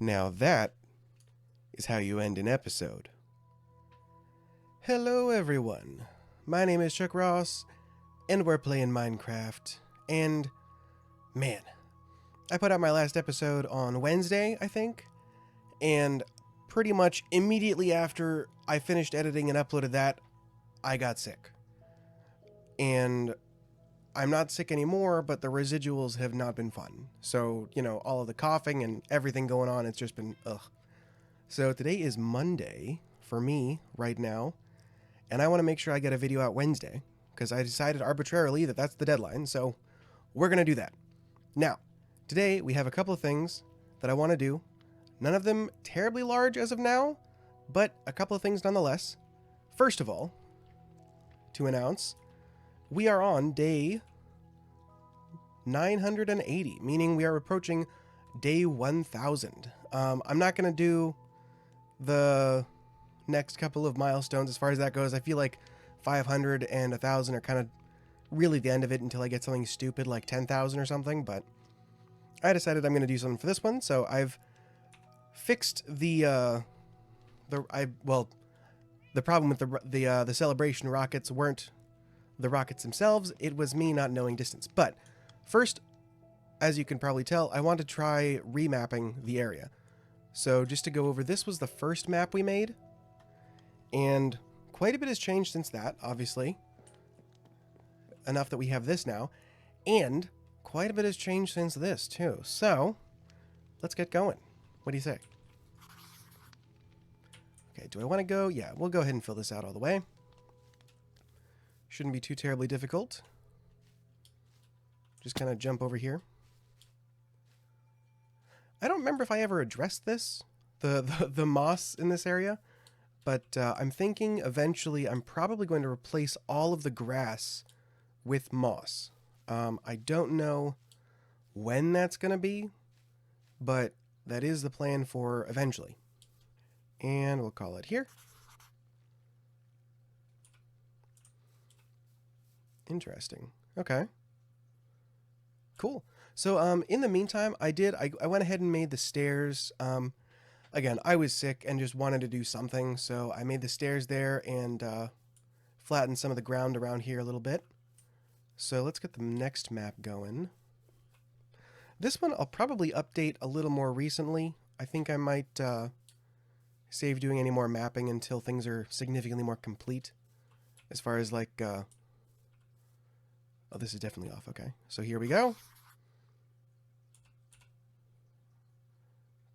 Now that is how you end an episode. Hello, everyone. My name is Chuck Ross, and we're playing Minecraft. And, man, I put out my last episode on Wednesday, I think, and pretty much immediately after I finished editing and uploaded that, I got sick. And I'm not sick anymore, but the residuals have not been fun. So, all of the coughing and everything going on, it's just been ugh. So today is Monday for me right now, and I want to make sure I get a video out Wednesday because I decided arbitrarily that that's the deadline, so we're going to do that. Now, today we have a couple of things that I want to do. None of them terribly large as of now, but a couple of things nonetheless. First of all, to announce, we are on day 980, meaning we are approaching day 1000. I'm not going to do the next couple of milestones as far as that goes. I feel like 500 and 1000 are kind of really the end of it until I get something stupid like 10,000 or something, but I decided I'm going to do something for this one, so I've fixed the problem with the celebration rockets weren't the rockets themselves, it was me not knowing distance. But first, as you can probably tell, I want to try remapping the area. So just to go over, this was the first map we made, and quite a bit has changed since that, obviously. Enough that we have this now, and quite a bit has changed since this, too. So, let's get going. What do you say? Okay, do I want to go? Yeah, we'll go ahead and fill this out all the way. Shouldn't be too terribly difficult. Just kind of jump over here. I don't remember if I ever addressed this, the moss in this area, but I'm thinking eventually I'm probably going to replace all of the grass with moss. I don't know when that's going to be, but that is the plan for eventually. And we'll call it here. Interesting. Okay. Cool. So in the meantime, I went ahead and made the stairs. Again, I was sick and just wanted to do something, so I made the stairs there and flattened some of the ground around here a little bit. So let's get the next map going. This one I'll probably update a little more recently. I think I might save doing any more mapping until things are significantly more complete. As far as like... oh, this is definitely off. Okay, so here we go.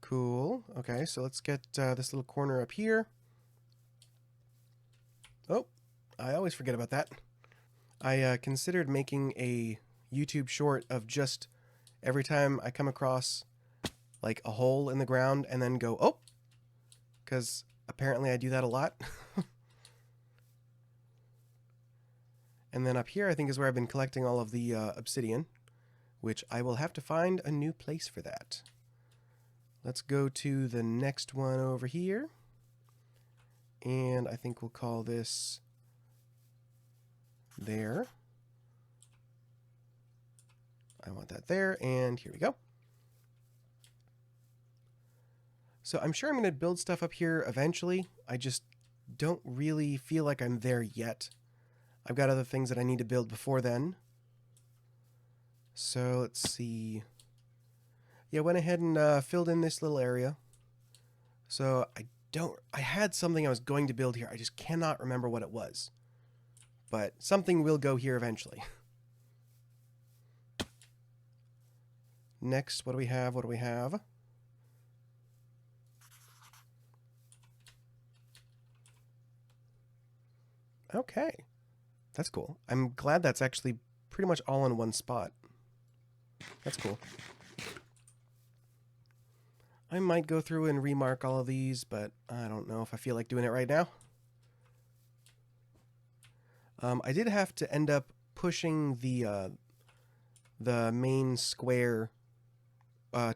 Cool. Okay, so let's get this little corner up here. Oh, I always forget about that. I considered making a YouTube short of just every time I come across like a hole in the ground and then go, oh, because apparently I do that a lot. And then up here I think is where I've been collecting all of the obsidian, which I will have to find a new place for that. Let's go to the next one over here. And I think we'll call this there. I want that there, and here we go. So I'm sure I'm going to build stuff up here eventually. I just don't really feel like I'm there yet. I've got other things that I need to build before then. So let's see. Yeah, went ahead and filled in this little area. So I had something I was going to build here. I just cannot remember what it was. But something will go here eventually. Next, what do we have? What do we have? Okay. That's cool. I'm glad that's actually pretty much all in one spot. That's cool. I might go through and remark all of these, but I don't know if I feel like doing it right now. I did have to end up pushing the main square,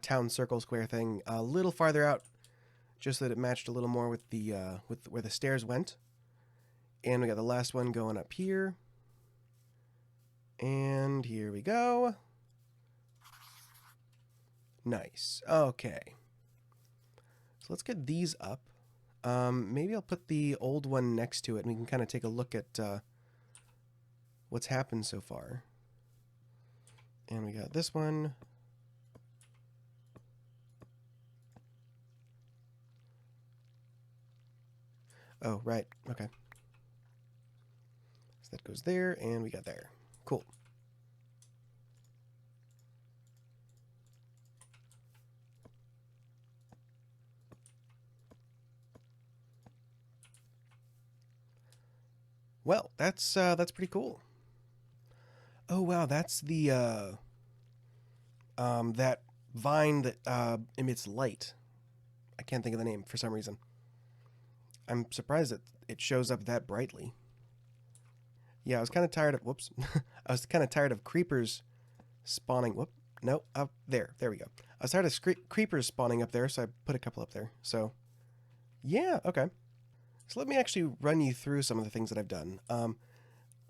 town circle square thing a little farther out, just so that it matched a little more with the with where the stairs went. And we got the last one going up here. And here we go. Nice. Okay. let's get these up. Maybe I'll put the old one next to it and we can kind of take a look at what's happened so far. And we got this one. Oh, right. Okay. So that goes there, and we got there. Cool. Well, that's pretty cool. Oh wow, that's the that vine that emits light. I can't think of the name for some reason. I'm surprised that it shows up that brightly. Yeah, I was kind of tired of whoops. I was kind of tired of creepers spawning. Whoop. No, up there. There we go. I was tired of creepers spawning up there, so I put a couple up there. So, yeah, okay. So let me actually run you through some of the things that I've done.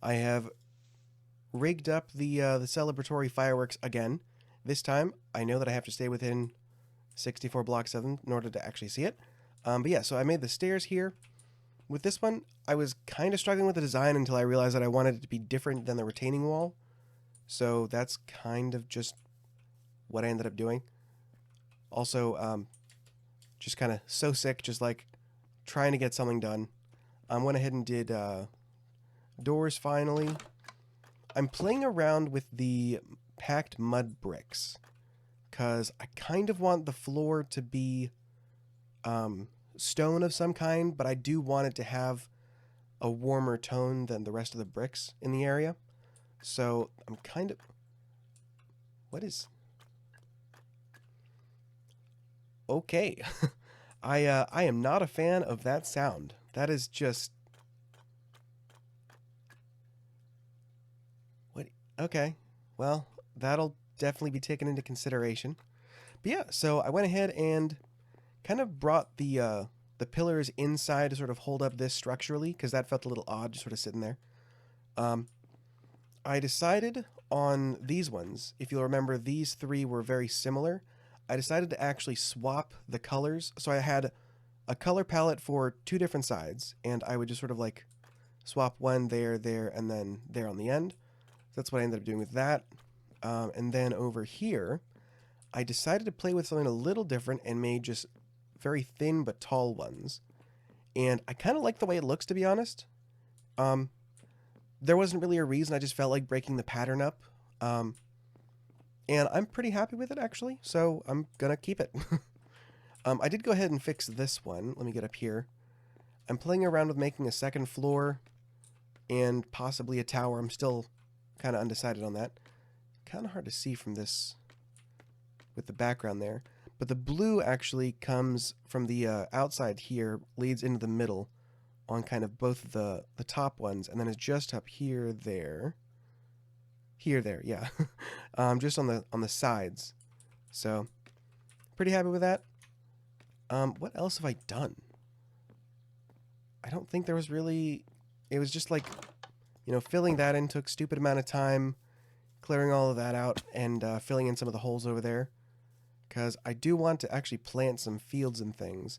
I have rigged up the celebratory fireworks again. This time, I know that I have to stay within 64 blocks of them in order to actually see it. But yeah, so I made the stairs here. With this one, I was kind of struggling with the design until I realized that I wanted it to be different than the retaining wall. So that's kind of just what I ended up doing. Also, just kind of so sick, just like trying to get something done. I went ahead and did doors finally. I'm playing around with the packed mud bricks because I kind of want the floor to be stone of some kind, but I do want it to have a warmer tone than the rest of the bricks in the area. So I'm kind of... What is... Okay. I am not a fan of that sound. That is just... What? Okay. Well, that'll definitely be taken into consideration. But yeah, so I went ahead and kind of brought the pillars inside to sort of hold up this structurally, because that felt a little odd, just sort of sitting there. I decided on these ones. If you'll remember, these three were very similar. I decided to actually swap the colors. So I had a color palette for two different sides, and I would just sort of like swap one there, and then there on the end. So that's what I ended up doing with that. And then over here, I decided to play with something a little different and made just very thin but tall ones. And I kind of like the way it looks, to be honest. There wasn't really a reason, I just felt like breaking the pattern up. And I'm pretty happy with it, actually, so I'm gonna keep it. I did go ahead and fix this one. Let me get up here. I'm playing around with making a second floor and possibly a tower. I'm still kind of undecided on that. Kind of hard to see from this with the background there. But the blue actually comes from the outside here, leads into the middle on kind of both the top ones, and then it's just up here, there. Here, there, yeah. Just on the sides. So, pretty happy with that. What else have I done? I don't think there was really... It was just like, you know, filling that in took a stupid amount of time, clearing all of that out, and filling in some of the holes over there. Because I do want to actually plant some fields and things.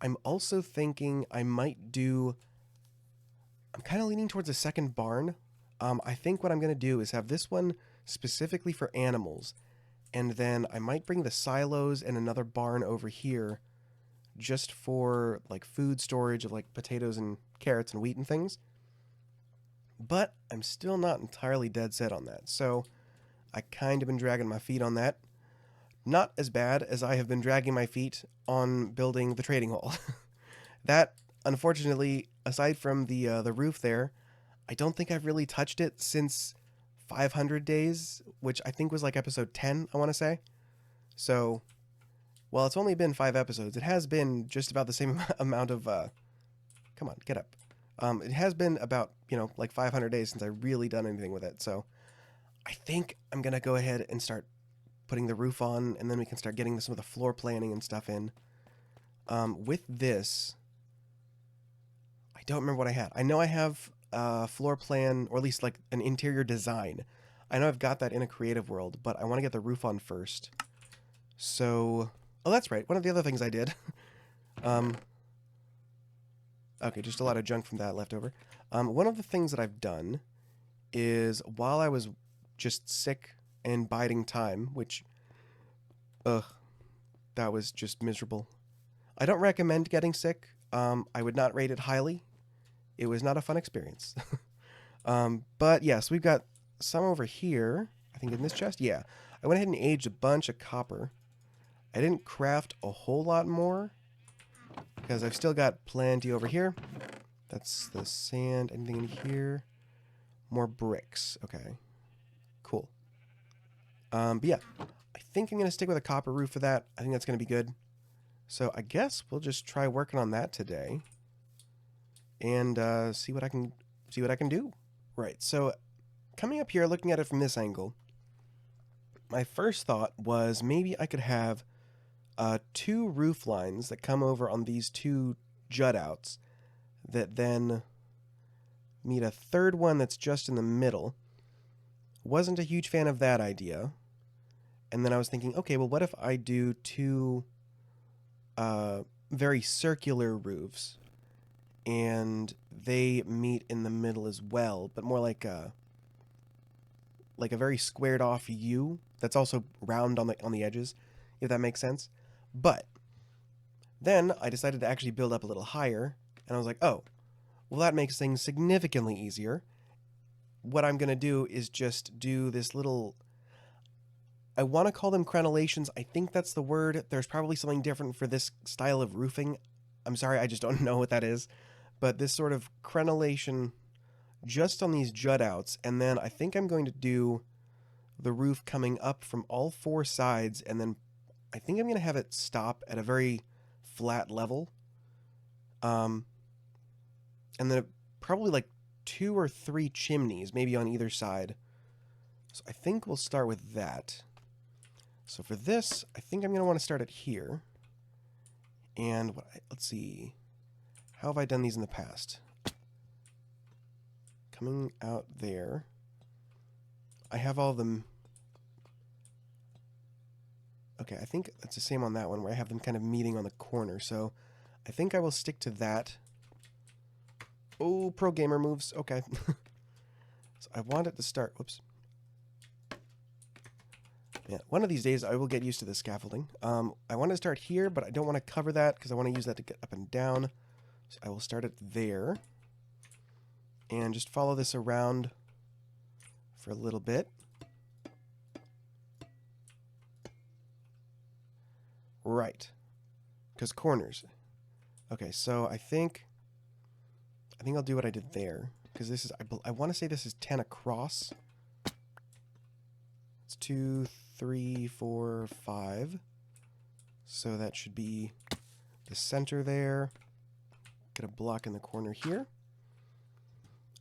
I'm also thinking I might do... I'm kind of leaning towards a second barn. I think what I'm going to do is have this one specifically for animals. And then I might bring the silos and another barn over here just for like food storage of like potatoes and carrots and wheat and things. But I'm still not entirely dead set on that. So I kind of been dragging my feet on that. Not as bad as I have been dragging my feet on building the trading hall. That, unfortunately, aside from the roof there, I don't think I've really touched it since 500 days, which I think was like episode 10, I want to say. So, well, it's only been 5 episodes. It has been just about the same amount of... Come on, get up. It has been about, you know, like 500 days since I've really done anything with it. So, I think I'm going to go ahead and start putting the roof on, and then we can start getting some of the floor planning and stuff in. With this, I don't remember what I had. I know I have a floor plan, or at least like an interior design. I know I've got that in a creative world, but I want to get the roof on first. So, oh, that's right. One of the other things I did Um, okay, just a lot of junk from that left over. One of the things that I've done is while I was just sick and biding time, which, ugh, that was just miserable. I don't recommend getting sick. I would not rate it highly. It was not a fun experience. But yes, we've got some over here. I think in this chest. Yeah. I went ahead and aged a bunch of copper. I didn't craft a whole lot more because I've still got plenty over here. That's the sand. Anything in here? More bricks. Okay. Cool. But yeah, I think I'm going to stick with a copper roof for that. I think that's going to be good. So I guess we'll just try working on that today and see what I can do. Right. So coming up here, looking at it from this angle, my first thought was maybe I could have two roof lines that come over on these two jut outs that then meet a third one that's just in the middle. Wasn't a huge fan of that idea. And then I was thinking, okay, well, what if I do two very circular roofs and they meet in the middle as well, but more like a very squared off U that's also round on the edges, if that makes sense. But then I decided to actually build up a little higher, and I was like, oh, well, that makes things significantly easier. What I'm going to do is just do this little, I want to call them crenellations. I think that's the word. There's probably something different for this style of roofing. I'm sorry, I just don't know what that is. But this sort of crenellation just on these jut outs, and then I think I'm going to do the roof coming up from all four sides, and then I think I'm going to have it stop at a very flat level. And then probably like 2 or 3 chimneys, maybe on either side. So I think we'll start with that. So for this, I think I'm going to want to start it here. And let's see. How have I done these in the past? Coming out there. I have all of them. Okay, I think that's the same on that one, where I have them kind of meeting on the corner. So I think I will stick to that. Oh, pro gamer moves. Okay. So I want it to start. Whoops. Yeah, one of these days I will get used to the scaffolding. I want to start here, but I don't want to cover that because I want to use that to get up and down. So I will start it there. And just follow this around for a little bit. Right. Because corners. Okay, so I think I'll do what I did there. Because this is, I want to say this is 10 across. It's 2, 3, 4, 5. So that should be the center there. Get a block in the corner here.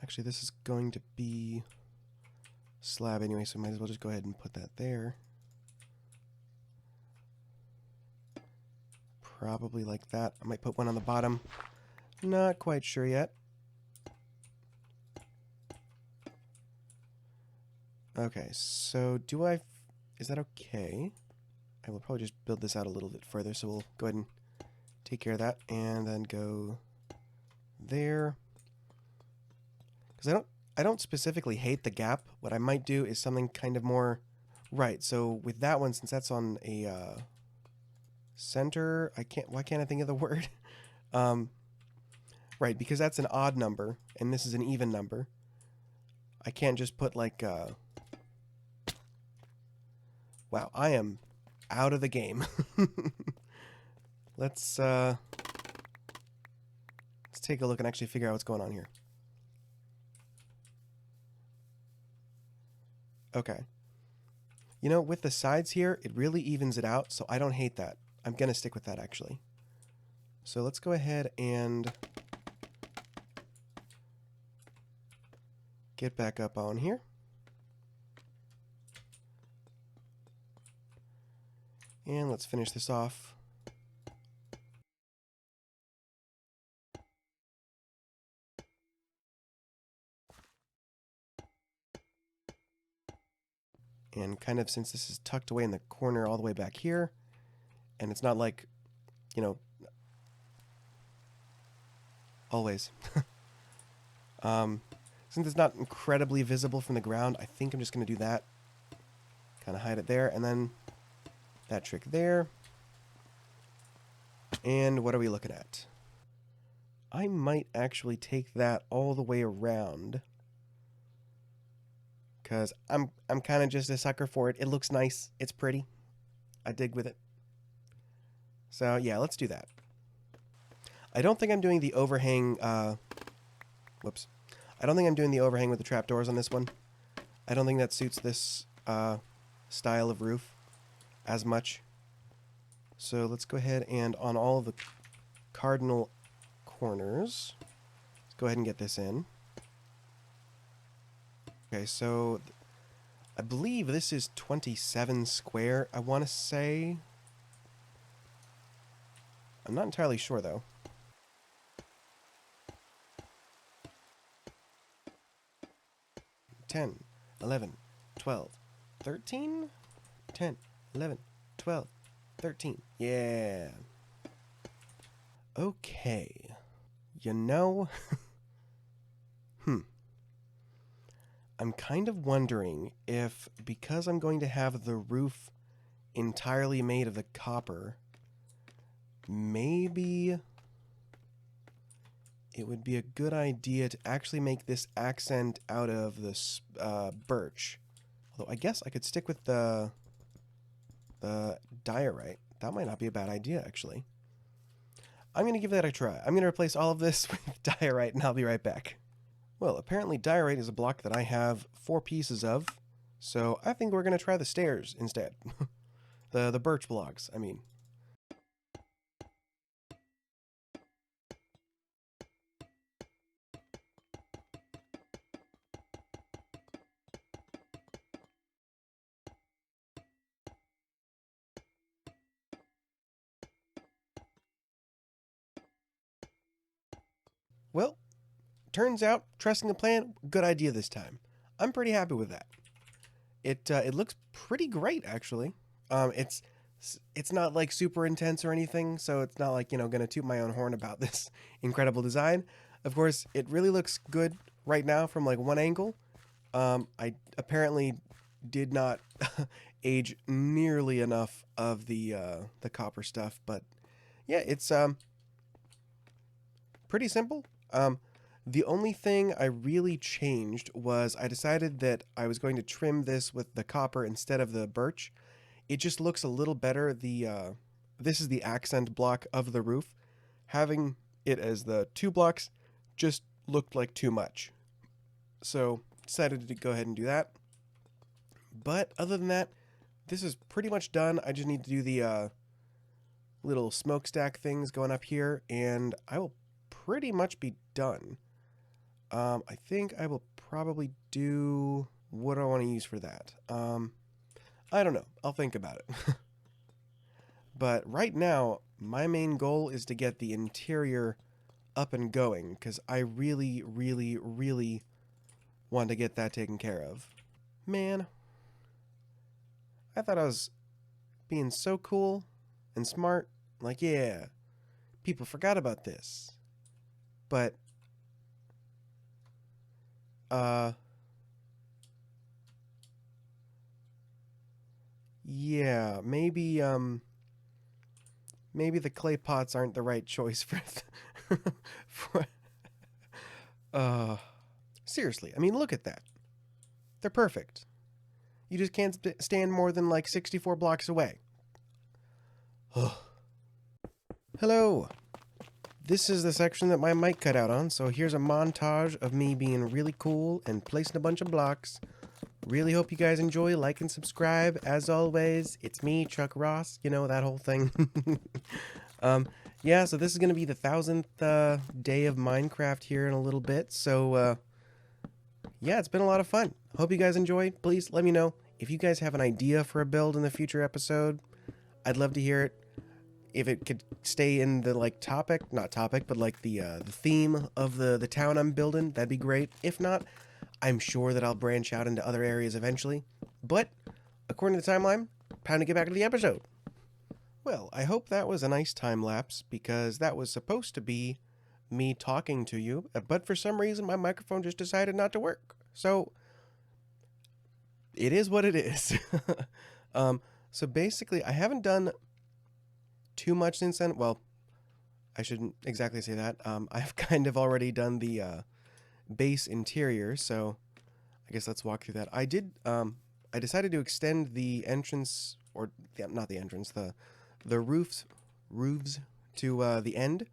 Actually, this is going to be slab anyway, so might as well just go ahead and put that there. Probably like that. I might put one on the bottom. Not quite sure yet. Okay, so is that okay? I will probably just build this out a little bit further, so we'll go ahead and take care of that, and then go there. Because I don't specifically hate the gap. What I might do is something kind of more right. So with that one, since that's on a center, why can't I think of the word? Right, because that's an odd number and this is an even number. I can't just put like wow, I am out of the game. Let's take a look and actually figure out what's going on here. Okay. You know, with the sides here, it really evens it out, so I don't hate that. I'm going to stick with that, actually. So let's go ahead and get back up on here. And let's finish this off. And kind of, since this is tucked away in the corner all the way back here, and it's not like, you know, always. Since it's not incredibly visible from the ground, I think I'm just going to do that. Kind of hide it there, and then that trick there. And what are we looking at? I might actually take that all the way around. Because I'm kind of just a sucker for it. It looks nice. It's pretty. I dig with it. So, yeah, let's do that. I don't think I'm doing the overhang... whoops. I don't think I'm doing the overhang with the trapdoors on this one. I don't think that suits this style of roof as much. So let's go ahead and on all of the cardinal corners, let's go ahead and get this in. Okay, so I believe this is 27 square, I want to say. I'm not entirely sure, though. $10, $11, $12, $13, $10, $11, $12, $13. Yeah. Okay. You know, I'm kind of wondering if, because I'm going to have the roof entirely made of the copper, maybe it would be a good idea to actually make this accent out of this birch. Although I guess I could stick with the diorite. That might not be a bad idea, actually. I'm going to give that a try. I'm going to replace all of this with diorite, and I'll be right back. Well, apparently diorite is a block that I have 4 pieces of, so I think we're going to try the stairs instead. the birch blocks, I mean. Well, turns out trusting the plan, good idea this time. I'm pretty happy with that. It looks pretty great, actually. It's not like super intense or anything, so it's not like, gonna toot my own horn about this incredible design. Of course, it really looks good right now from like one angle. I apparently did not age nearly enough of the copper stuff, but yeah, it's pretty simple. The only thing I really changed was I decided that I was going to trim this with the copper instead of the birch. It just looks a little better. This is the accent block of the roof. Having it as the 2 blocks just looked like too much. So decided to go ahead and do that. But other than that, this is pretty much done. I just need to do the little smokestack things going up here, and I will pretty much be done. I think I will probably do... What do I want to use for that? I don't know. I'll think about it. But right now, my main goal is to get the interior up and going, because I really, really, really want to get that taken care of. Man, I thought I was being so cool and smart. Like, yeah, people forgot about this. But, yeah, maybe the clay pots aren't the right choice for, for seriously, I mean, look at that. They're perfect. You just can't stand more than like 64 blocks away. Hello. This is the section that my mic cut out on, so here's a montage of me being really cool and placing a bunch of blocks. Really hope you guys enjoy, like and subscribe. As always, it's me, Chuck Ross, that whole thing. Yeah, so this is going to be the 1000th day of Minecraft here in a little bit, so yeah, it's been a lot of fun. Hope you guys enjoyed. Please let me know if you guys have an idea for a build in the future episode. I'd love to hear it. If it could stay in the not topic, but like the theme of the town I'm building, that'd be great. If not, I'm sure that I'll branch out into other areas eventually. But according to the timeline, time to get back to the episode. Well, I hope that was a nice time lapse, because that was supposed to be me talking to you, but for some reason my microphone just decided not to work. So it is what it is. um, so basically, I haven't done too much since then. Well, I shouldn't exactly say that. I've kind of already done the base interior, so I guess let's walk through that. I decided to extend the entrance, or not the entrance, the roofs to the end,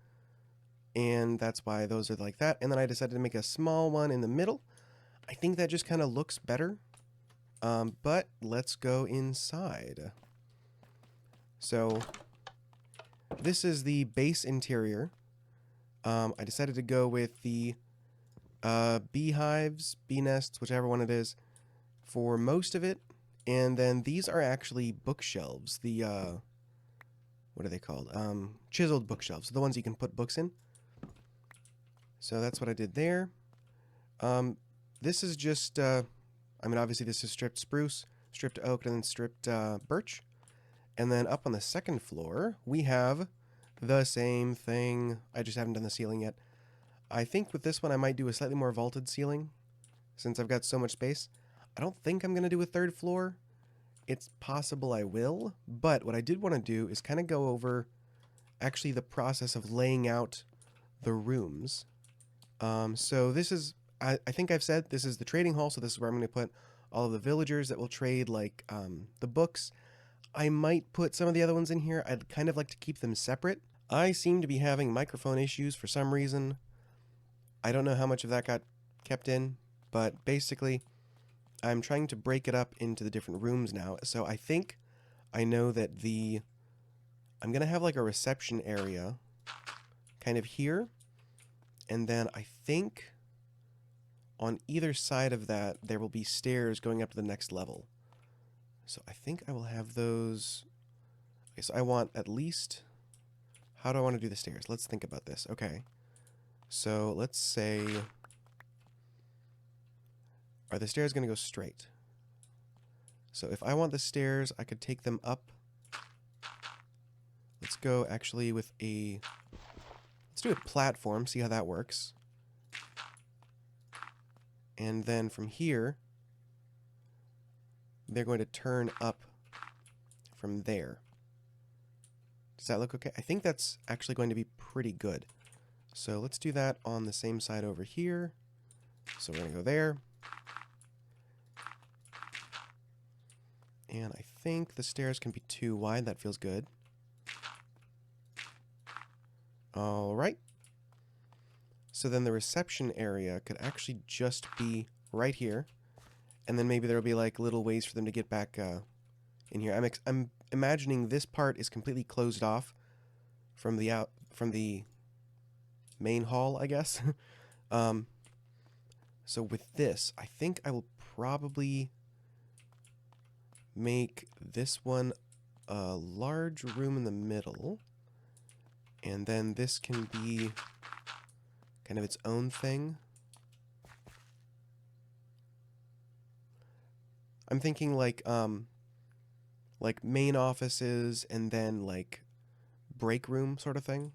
and that's why those are like that. And then I decided to make a small one in the middle. I think that just kind of looks better. But let's go inside. So this is the base interior. I decided to go with the beehives, bee nests, whichever one it is, for most of it. And then these are actually bookshelves. The, what are they called? Chiseled bookshelves. The ones you can put books in. So that's what I did there. This is just, I mean, obviously this is stripped spruce, stripped oak, and then stripped birch. And then up on the second floor, we have the same thing. I just haven't done the ceiling yet. I think with this one, I might do a slightly more vaulted ceiling, since I've got so much space. I don't think I'm going to do a third floor. It's possible I will, but what I did want to do is kind of go over actually the process of laying out the rooms. So this is, I think I've said, this is the trading hall, so this is where I'm going to put all of the villagers that will trade, like, the books. I might put some of the other ones in here. I'd kind of like to keep them separate. I seem to be having microphone issues for some reason. I don't know how much of that got kept in, but basically, I'm trying to break it up into the different rooms now. So I think I know that I'm going to have like a reception area kind of here. And then I think on either side of that, there will be stairs going up to the next level. So I think I will have those. Okay, so I want at least, how do I want to do the stairs? Let's think about this. Okay. So let's say, are the stairs going to go straight? So if I want the stairs, I could take them up. Let's go actually with let's do a platform, see how that works. And then from here, they're going to turn up from there. Does that look okay? I think that's actually going to be pretty good. So let's do that on the same side over here. So we're going to go there. And I think the stairs can be too wide. That feels good. All right. So then the reception area could actually just be right here. And then maybe there'll be like little ways for them to get back in here. I'm imagining this part is completely closed off from the main hall, I guess. So with this, I think I will probably make this one a large room in the middle. And then this can be kind of its own thing. I'm thinking like main offices and then like break room sort of thing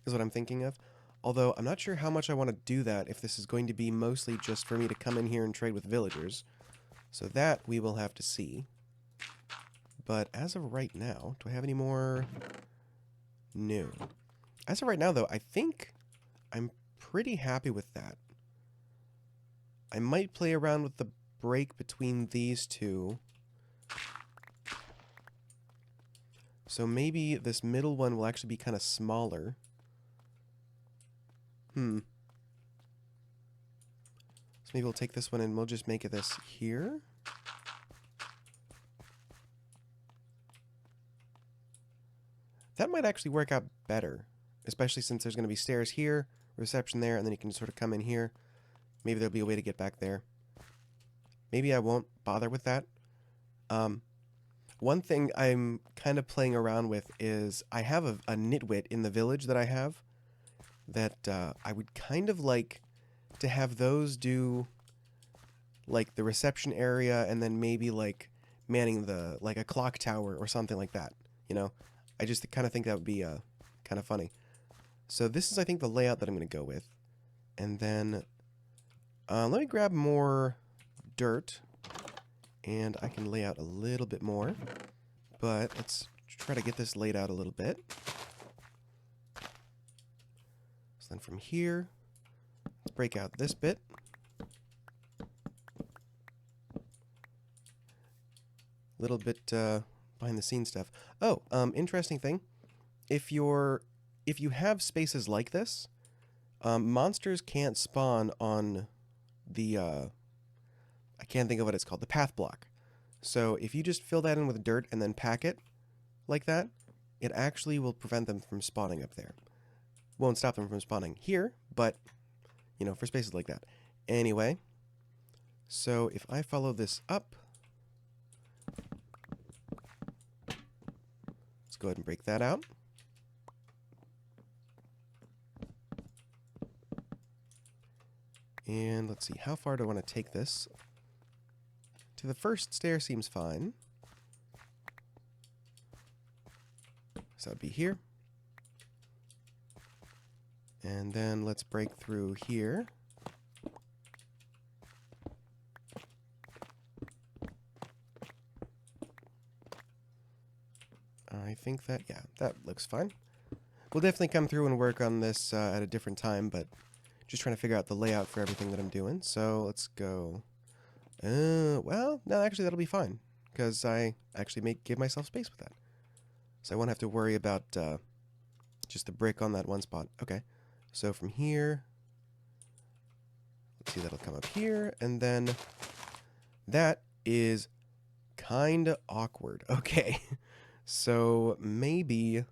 is what I'm thinking of. Although I'm not sure how much I want to do that if this is going to be mostly just for me to come in here and trade with villagers. So that we will have to see. But as of right now, do I have any more? No. As of right now, though, I think I'm pretty happy with that. I might play around with the break between these two. So maybe this middle one will actually be kind of smaller. So maybe we'll take this one and we'll just make it this here. That might actually work out better, especially since there's going to be stairs here, reception there, and then you can sort of come in here. Maybe there'll be a way to get back there. Maybe I won't bother with that. One thing I'm kind of playing around with is I have a nitwit in the village that I have that I would kind of like to have those do like the reception area and then maybe like manning like a clock tower or something like that, you know? I just kind of think that would be kind of funny. So this is, I think, the layout that I'm going to go with. And then let me grab more dirt, and I can lay out a little bit more. But let's try to get this laid out a little bit. So then from here, let's break out this bit. Little bit behind the scenes stuff. Oh, interesting thing. If you have spaces like this, monsters can't spawn on the I can't think of what it's called, the path block. So if you just fill that in with dirt and then pack it like that, it actually will prevent them from spawning up there. Won't stop them from spawning here, but you know, for spaces like that. Anyway, so if I follow this up, let's go ahead and break that out. And let's see, how far do I want to take this? To the first stair seems fine. So that would be here. And then let's break through here. I think that, yeah, that looks fine. We'll definitely come through and work on this at a different time, but just trying to figure out the layout for everything that I'm doing. So let's go. Well, no, actually that'll be fine, because I actually give myself space with that. So I won't have to worry about just the brick on that one spot. Okay, so from here, let's see, that'll come up here, and then that is kind of awkward. Okay, so maybe,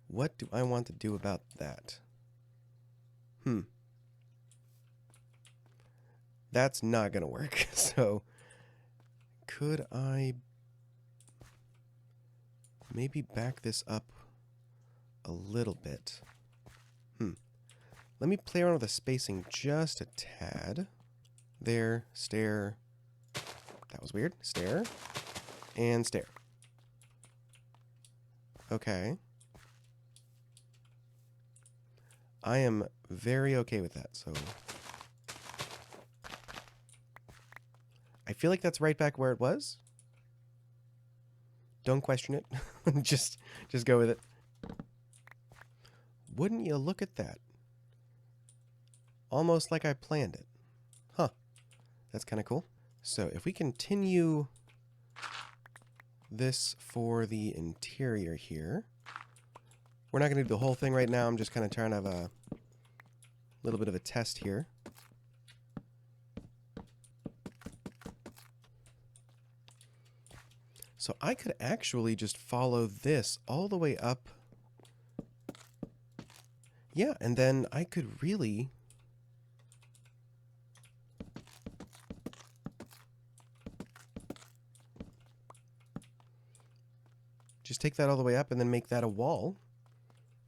what do I want to do about that? That's not going to work. So could I maybe back this up a little bit? Let me play around with the spacing just a tad. There, stair. That was weird. Stair. And stair. Okay. I am very okay with that, so I feel like that's right back where it was. Don't question it. just go with it. Wouldn't you look at that? Almost like I planned it. Huh. That's kind of cool. So if we continue this for the interior here, we're not going to do the whole thing right now. I'm just kind of trying to have a little bit of a test here. So I could actually just follow this all the way up. Yeah, and then I could really just take that all the way up and then make that a wall.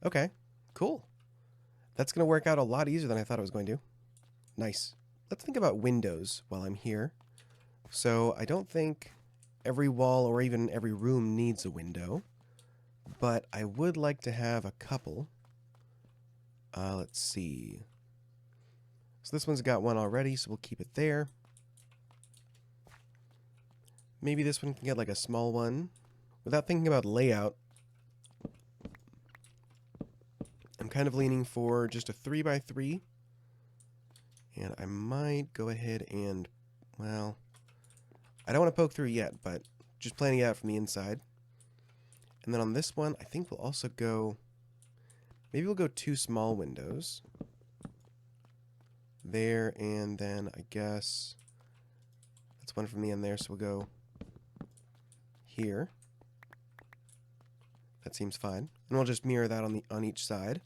Okay, cool. That's going to work out a lot easier than I thought it was going to. Nice. Let's think about windows while I'm here. So I don't think every wall or even every room needs a window, but I would like to have a couple. Let's see. So this one's got one already, so we'll keep it there. Maybe this one can get like a small one. Without thinking about layout, I'm kind of leaning for just a 3x3. And I might go ahead and, well, I don't want to poke through yet, but just planning it out from the inside. And then on this one, I think we'll also go, maybe we'll go 2 small windows. There, and then I guess that's one from the end there, so we'll go here. That seems fine. And we'll just mirror that on each side.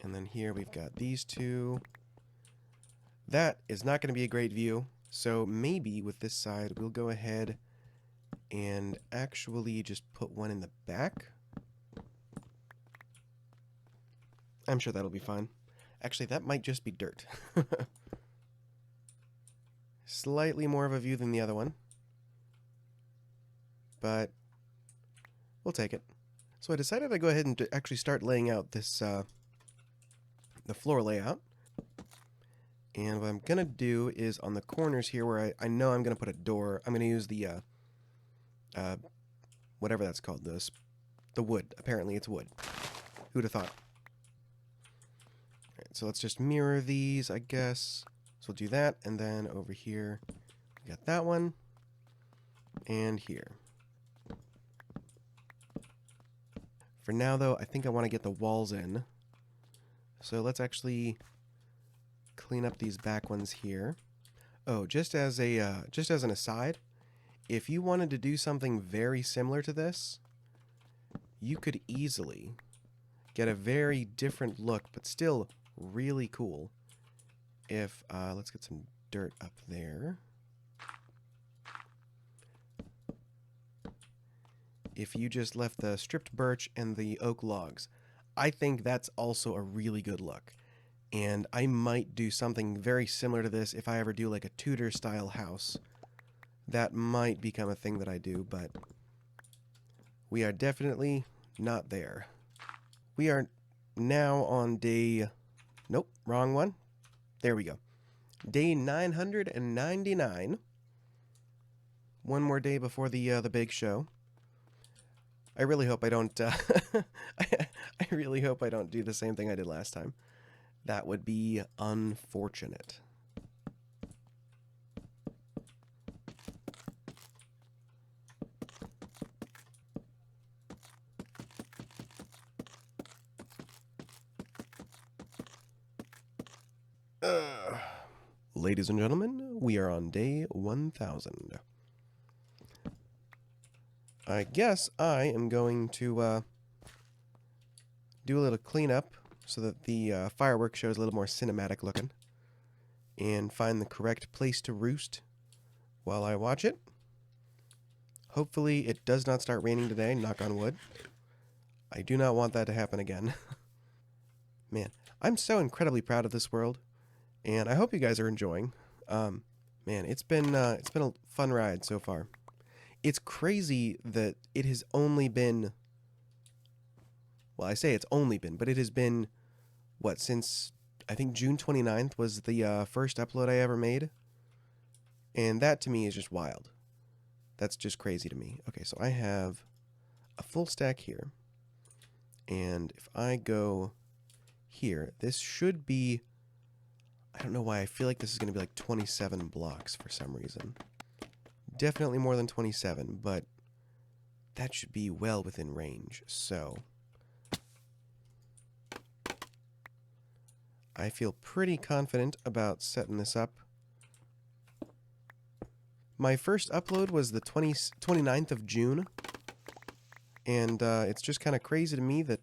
And then here we've got these 2. That is not going to be a great view, so maybe with this side we'll go ahead and actually just put one in the back. I'm sure that'll be fine. Actually, that might just be dirt. Slightly more of a view than the other one, but we'll take it. So I decided I'd go ahead and actually start laying out this, the floor layout. And what I'm going to do is on the corners here where I know I'm going to put a door, I'm going to use the, whatever that's called, the wood. Apparently it's wood. Who'd have thought? Alright, so let's just mirror these, I guess. So we'll do that, and then over here, we got that one, and here. For now, though, I think I want to get the walls in. So let's actually clean up these back ones here. Oh, just as an aside, if you wanted to do something very similar to this, you could easily get a very different look, but still really cool. If let's get some dirt up there. If you just left the stripped birch and the oak logs, I think that's also a really good look. And I might do something very similar to this if I ever do like a Tudor style house. That might become a thing that I do, but we are definitely not there. We are now on day... Nope, wrong one. There we go. Day 999. One more day before the big show. I really hope I don't. I really hope I don't do the same thing I did last time. That would be unfortunate. Ladies and gentlemen, we are on day 1000. I guess I am going to do a little cleanup so that the fireworks shows a little more cinematic looking, and find the correct place to roost while I watch it. Hopefully it does not start raining today, knock on wood. I do not want that to happen again. Man, I'm so incredibly proud of this world, and I hope you guys are enjoying. Man, it's been a fun ride so far. It's crazy that it has only been... Well, I say it's only been, but it has been, what, since I think June 29th was the first upload I ever made. And that to me is just wild. That's just crazy to me. Okay, so I have a full stack here. And if I go here, this should be... I don't know why I feel like this is going to be like 27 blocks for some reason. Definitely more than 27, but that should be well within range. So I feel pretty confident about setting this up. My first upload was the 29th of June, and it's just kind of crazy to me that,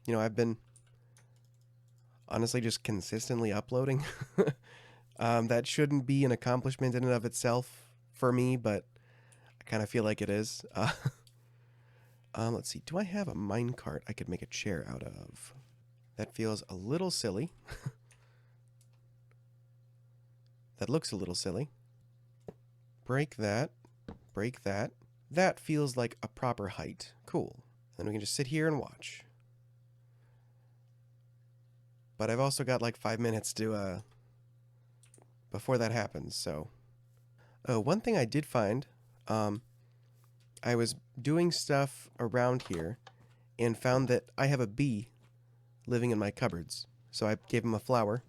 you know, I've been honestly just consistently uploading. That shouldn't be an accomplishment in and of itself for me, but I kind of feel like it is. Let's see. Do I have a minecart I could make a chair out of? That feels a little silly. That looks a little silly. Break that. Break that. That feels like a proper height. Cool. Then we can just sit here and watch. But I've also got like 5 minutes to, before that happens, so... Oh, one thing I did find, I was doing stuff around here and found that I have a bee living in my cupboards. So I gave him a flower.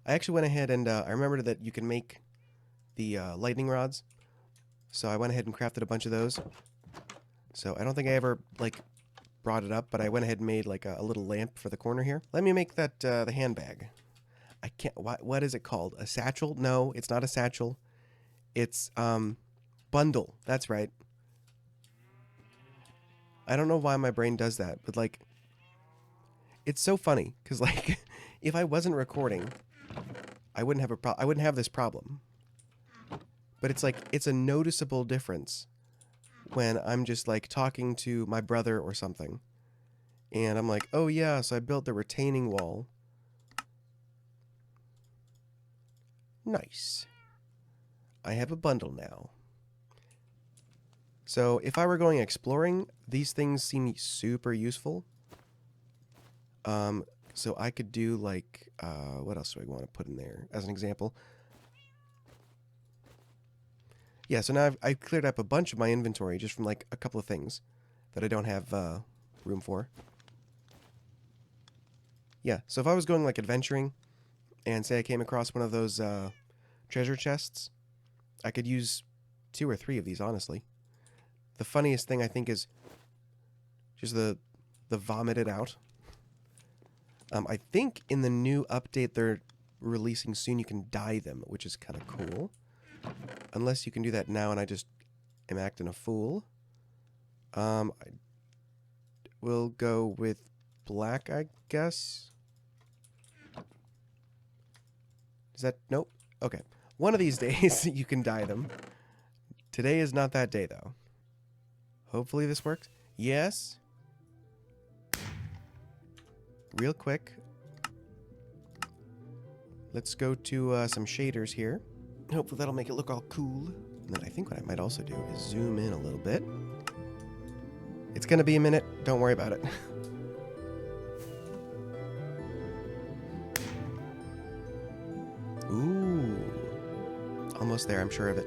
I actually went ahead and I remembered that you can make the lightning rods. So I went ahead and crafted a bunch of those. So I don't think I ever like brought it up, but I went ahead and made like a little lamp for the corner here. Let me make that the handbag. I can't. What is it called? A satchel? No, it's not a satchel. It's bundle. That's right. I don't know why my brain does that, but like, it's so funny because like, if I wasn't recording, I wouldn't have this problem. But it's like it's a noticeable difference when I'm just like talking to my brother or something, and I'm like, oh yeah, so I built the retaining wall. Nice. I have a bundle now. So if I were going exploring, these things seem super useful. So I could do like, what else do I want to put in there as an example? Yeah, so now I've cleared up a bunch of my inventory just from like a couple of things that I don't have room for. Yeah, so if I was going like adventuring and say I came across one of those treasure chests, I could use 2 or 3 of these, honestly. The funniest thing I think is just the vomited out. I think in the new update they're releasing soon you can dye them, which is kind of cool. Unless you can do that now and I just am acting a fool. I will go with black, I guess. Is that... Nope. Okay. One of these days you can dye them. Today is not that day, though. Hopefully this works. Yes. Real quick. Let's go to some shaders here. Hopefully that'll make it look all cool. And then I think what I might also do is zoom in a little bit. It's going to be a minute. Don't worry about it. Ooh. Almost there, I'm sure of it.